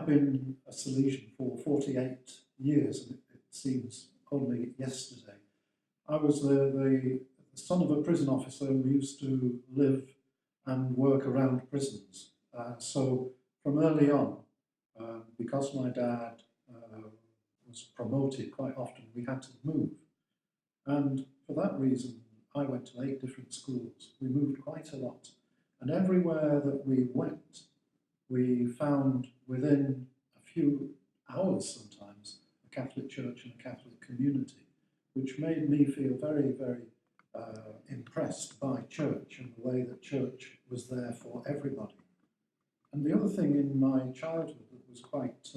I've been a Salesian for 48 years, and it seems only yesterday. I was the son of a prison officer who used to live and work around prisons. So from early on, because my dad was promoted quite often, we had to move. And for that reason, I went to 8 different schools. We moved quite a lot. And everywhere that we went, we found within a few hours sometimes a Catholic church and a Catholic community, which made me feel very, very impressed by church and the way that church was there for everybody. And the other thing in my childhood that was quite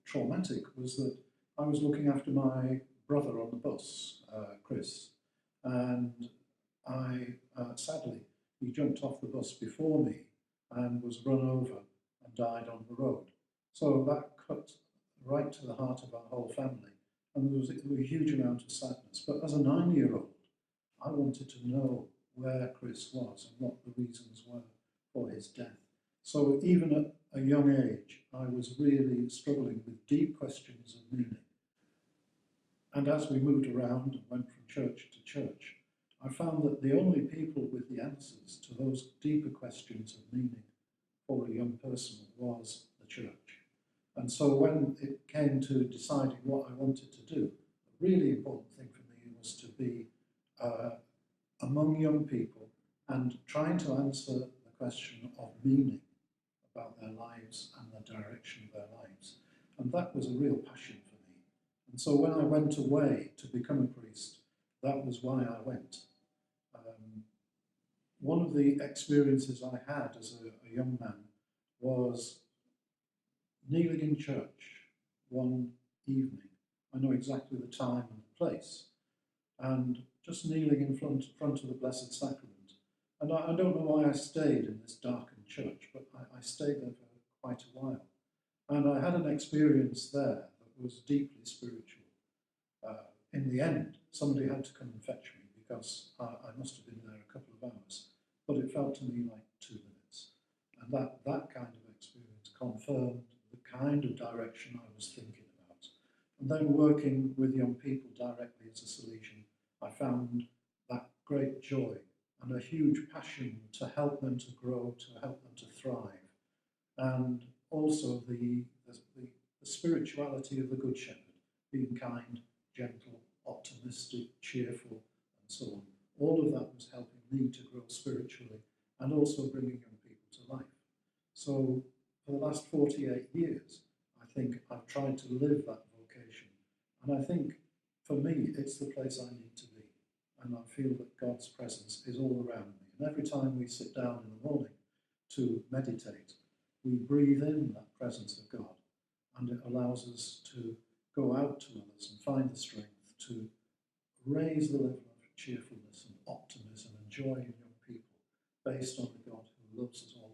traumatic was that I was looking after my brother on the bus, Chris, and sadly, he jumped off the bus before me and was run over and died on the road. So that cut right to the heart of our whole family, and there was a huge amount of sadness. But as a 9-year-old, I wanted to know where Chris was and what the reasons were for his death. So even at a young age, I was really struggling with deep questions of meaning. And as we moved around and went from church to church, I found that the only people with the answers to those deeper questions of meaning for a young person was the church. And so when it came to deciding what I wanted to do, a really important thing for me was to be among young people and trying to answer the question of meaning about their lives and the direction of their lives. And that was a real passion for me. And so when I went away to become a priest, that was why I went. One of the experiences I had as a young man was kneeling in church one evening. I know exactly the time and the place, and just kneeling in front of the Blessed Sacrament. And I don't know why I stayed in this darkened church, but I stayed there for quite a while. And I had an experience there that was deeply spiritual. In the end, somebody had to come and fetch me because I must have been there a couple of hours, but it felt to me like 2 minutes. And that kind of experience confirmed the kind of direction I was thinking about. And then working with young people directly as a Salesian, I found that great joy and a huge passion to help them to grow, to help them to thrive. And also the spirituality of the Good Shepherd, being kind, gentle, optimistic, cheerful, and so on. All of that was helping me to grow spiritually and also bringing young people to life. So for the last 48 years, I think I've tried to live that vocation. And I think for me, it's the place I need to be. And I feel that God's presence is all around me. And every time we sit down in the morning to meditate, we breathe in that presence of God. And it allows us to go out to others and find the strength to raise the level of cheerfulness and optimism and joy in young people based on the God who loves us all.